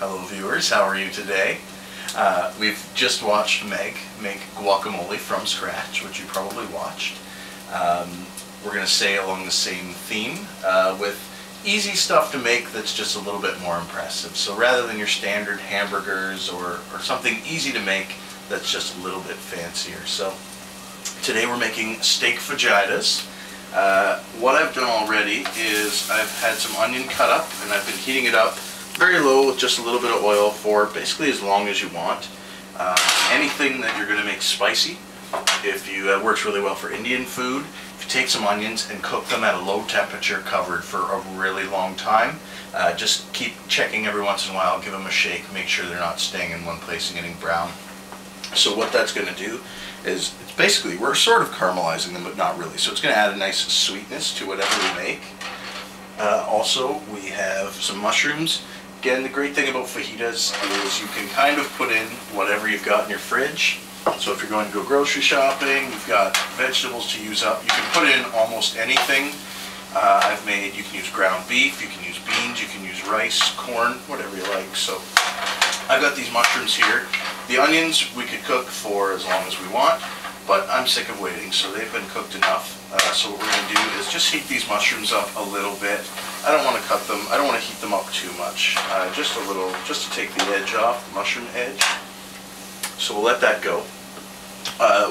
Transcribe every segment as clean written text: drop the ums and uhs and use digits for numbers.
Hello viewers, how are you today? We've just watched Meg make guacamole from scratch, which you probably watched. We're going to stay along the same theme with easy stuff to make that's just a little bit more impressive. So rather than your standard hamburgers or something easy to make that's just a little bit fancier. So today we're making steak fajitas. What I've done already is I've had some onion cut up and I've been heating it up very low with just a little bit of oil for basically as long as you want. Anything that you're going to make spicy, works really well for Indian food. If you take some onions and cook them at a low temperature covered for a really long time, just keep checking every once in a while, give them a shake, make sure they're not staying in one place and getting brown. So what that's going to do is, it's basically, we're sort of caramelizing them, but not really. So it's going to add a nice sweetness to whatever we make. Also, we have some mushrooms. Again, the great thing about fajitas is you can kind of put in whatever you've got in your fridge. So if you're going to go grocery shopping, you've got vegetables to use up, you can put in almost anything. You can use ground beef, you can use beans, you can use rice, corn, whatever you like. So I've got these mushrooms here. The onions we could cook for as long as we want, but I'm sick of waiting, so they've been cooked enough. So what we're going to do is just heat these mushrooms up a little bit. I don't want to cut them, I don't want to heat them up too much. Just a little, just to take the edge off, the mushroom edge. So we'll let that go.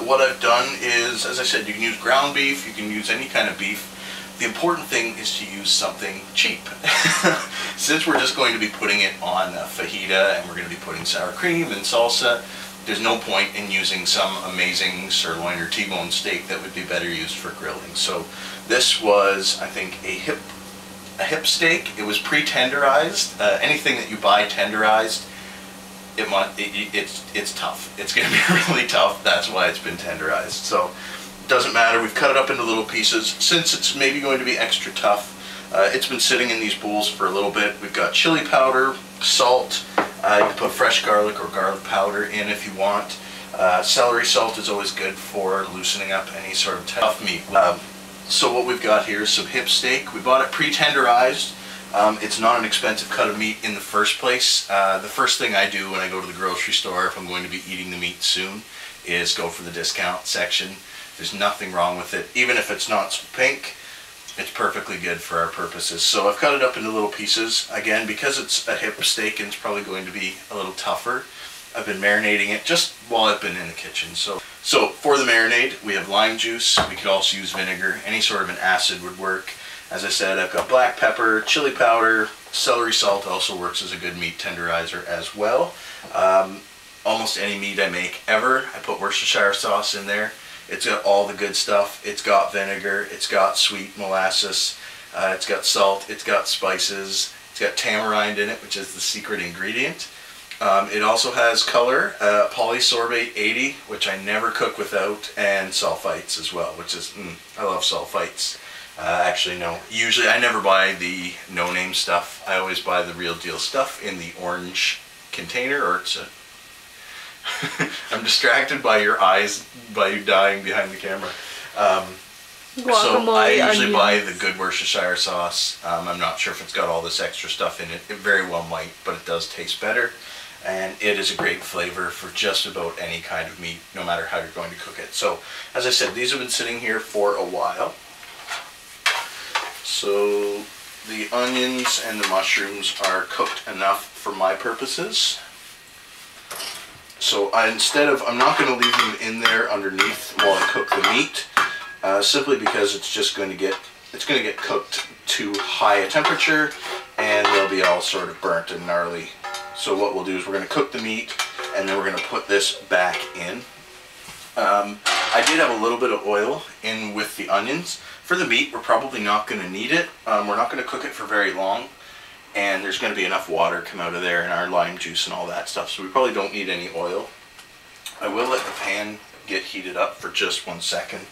What I've done is, as I said, you can use ground beef, you can use any kind of beef. The important thing is to use something cheap. Since we're just going to be putting it on a fajita and we're going to be putting sour cream and salsa, there's no point in using some amazing sirloin or T-bone steak that would be better used for grilling. So this was, I think, a hip steak. It was pre-tenderized. Anything that you buy tenderized, it's tough. It's going to be really tough. That's why it's been tenderized. So it doesn't matter. We've cut it up into little pieces. Since it's maybe going to be extra tough, it's been sitting in these bowls for a little bit. We've got chili powder, salt. You can put fresh garlic or garlic powder in if you want. Celery salt is always good for loosening up any sort of tough meat. So what we've got here is some hip steak. We bought it pre-tenderized. It's not an expensive cut of meat in the first place. The first thing I do when I go to the grocery store, if I'm going to be eating the meat soon, is go for the discount section. There's nothing wrong with it. Even if it's not so pink, it's perfectly good for our purposes. So I've cut it up into little pieces. Again, because it's a hip steak and it's probably going to be a little tougher, I've been marinating it just while I've been in the kitchen. So for the marinade, we have lime juice. We could also use vinegar. Any sort of an acid would work. As I said, I've got black pepper, chili powder, celery salt also works as a good meat tenderizer as well. Almost any meat I make ever, I put Worcestershire sauce in there. It's got all the good stuff. It's got vinegar, it's got sweet molasses, it's got salt, it's got spices, it's got tamarind in it, which is the secret ingredient. It also has color, polysorbate 80, which I never cook without, and sulfites as well, which is, I love sulfites. Actually, no. Usually I never buy the no-name stuff. I always buy the real deal stuff in the orange container, or it's a... I'm distracted by your eyes, by you dying behind the camera. So I usually buy the good Worcestershire sauce. I'm not sure if it's got all this extra stuff in it. It very well might, but it does taste better. And it is a great flavor for just about any kind of meat, no matter how you're going to cook it. So, as I said, these have been sitting here for a while. So the onions and the mushrooms are cooked enough for my purposes. So I'm not going to leave them in there underneath while I cook the meat, simply because it's just going to get cooked to high a temperature, and they'll be all sort of burnt and gnarly. So what we'll do is we're going to cook the meat, and then we're going to put this back in. I did have a little bit of oil in with the onions. For the meat, we're probably not going to need it. We're not going to cook it for very long. And there's going to be enough water come out of there and our lime juice and all that stuff, so we probably don't need any oil. I will let the pan get heated up for just 1 second.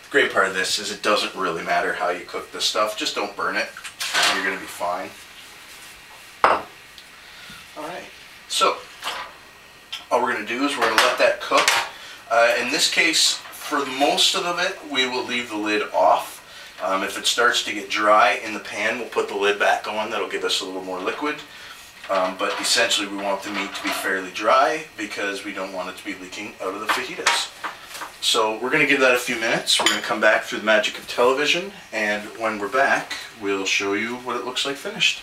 The great part of this is it doesn't really matter how you cook this stuff, just don't burn it, and you're going to be fine. Alright, so all we're going to do is we're going to let that cook. In this case, for most of it, we will leave the lid off. If it starts to get dry in the pan, we'll put the lid back on. That'll give us a little more liquid. But essentially we want the meat to be fairly dry because we don't want it to be leaking out of the fajitas. So we're going to give that a few minutes. We're going to come back through the magic of television, and when we're back, we'll show you what it looks like finished.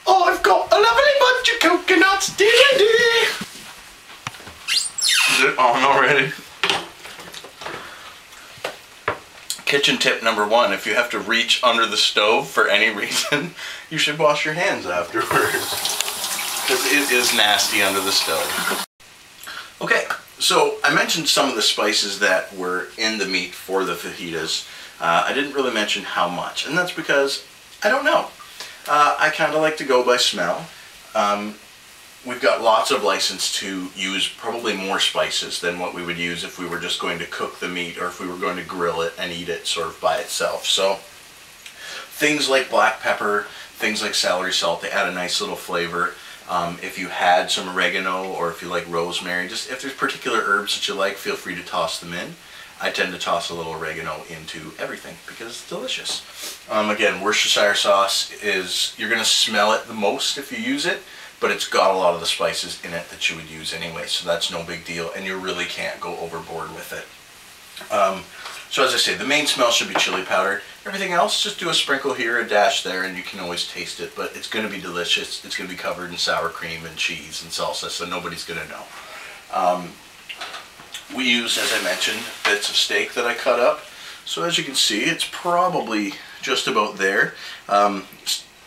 Oh, I've got a lovely bunch of coconuts, dear. Is it on already? Kitchen tip number 1, if you have to reach under the stove for any reason, you should wash your hands afterwards. Because it is nasty under the stove. Okay, so I mentioned some of the spices that were in the meat for the fajitas. I didn't really mention how much, and that's because I don't know. I kind of like to go by smell. We've got lots of license to use probably more spices than what we would use if we were just going to cook the meat or if we were going to grill it and eat it sort of by itself. So things like black pepper, things like celery salt, they add a nice little flavor. If you had some oregano or if you like rosemary, just if there's particular herbs that you like, feel free to toss them in. I tend to toss a little oregano into everything because it's delicious. Again, Worcestershire sauce is, you're going to smell it the most if you use it, but it's got a lot of the spices in it that you would use anyway, so that's no big deal, and you really can't go overboard with it. So as I say, the main smell should be chili powder. Everything else, just do a sprinkle here, a dash there, and you can always taste it, but it's going to be delicious. It's going to be covered in sour cream and cheese and salsa, so nobody's going to know. We use, as I mentioned, bits of steak that I cut up. So as you can see, it's probably just about there.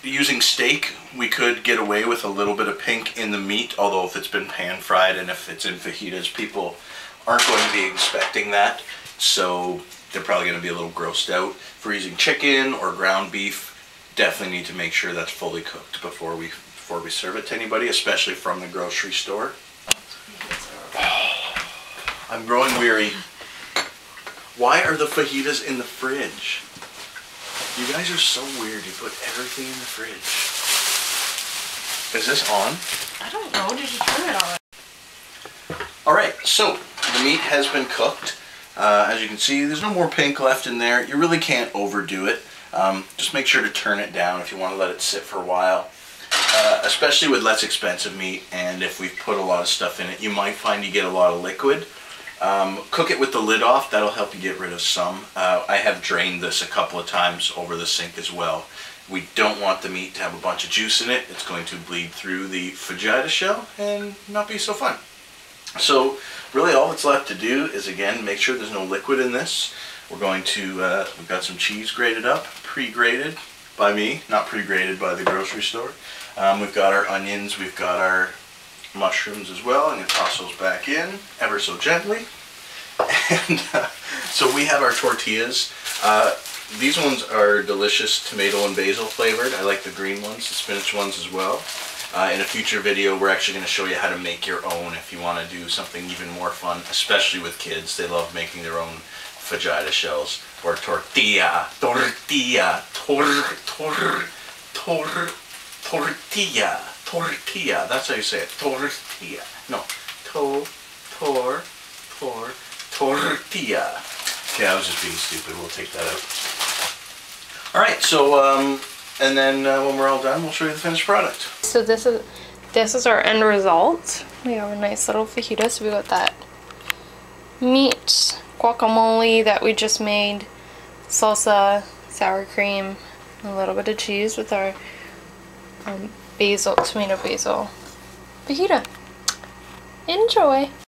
Using steak, we could get away with a little bit of pink in the meat, although if it's been pan fried and if it's in fajitas, people aren't going to be expecting that. So they're probably going to be a little grossed out. If we're using chicken or ground beef, definitely need to make sure that's fully cooked before we serve it to anybody, especially from the grocery store. I'm growing weary. Why are the fajitas in the fridge? You guys are so weird. You put everything in the fridge. Is this on? I don't know. Did you turn it on? Alright, so the meat has been cooked. As you can see, there's no more pink left in there. You really can't overdo it. Just make sure to turn it down if you want to let it sit for a while. Especially with less expensive meat, and if we've put a lot of stuff in it, you might find you get a lot of liquid. Cook it with the lid off. That'll help you get rid of some. I have drained this a couple of times over the sink as well. We don't want the meat to have a bunch of juice in it. It's going to bleed through the fajita shell and not be so fun. So really all that's left to do is, again, make sure there's no liquid in this. We're going to, we've got some cheese grated up, pre-grated by me, not pre-grated by the grocery store. We've got our onions, we've got our mushrooms as well. I'm going to toss those back in ever so gently. And so we have our tortillas. These ones are delicious, tomato and basil flavored. I like the green ones, the spinach ones as well. In a future video, we're actually going to show you how to make your own if you want to do something even more fun, especially with kids. They love making their own fajita shells, or tortilla, tortilla, tortilla. Tortilla, that's how you say it. Tortilla. No. Tortilla. Okay, I was just being stupid. We'll take that out. Alright, so, and then when we're all done, we'll show you the finished product. So this is our end result. We have a nice little fajita. So we got that meat, guacamole that we just made, salsa, sour cream, a little bit of cheese with our tomato basil fajita. Enjoy!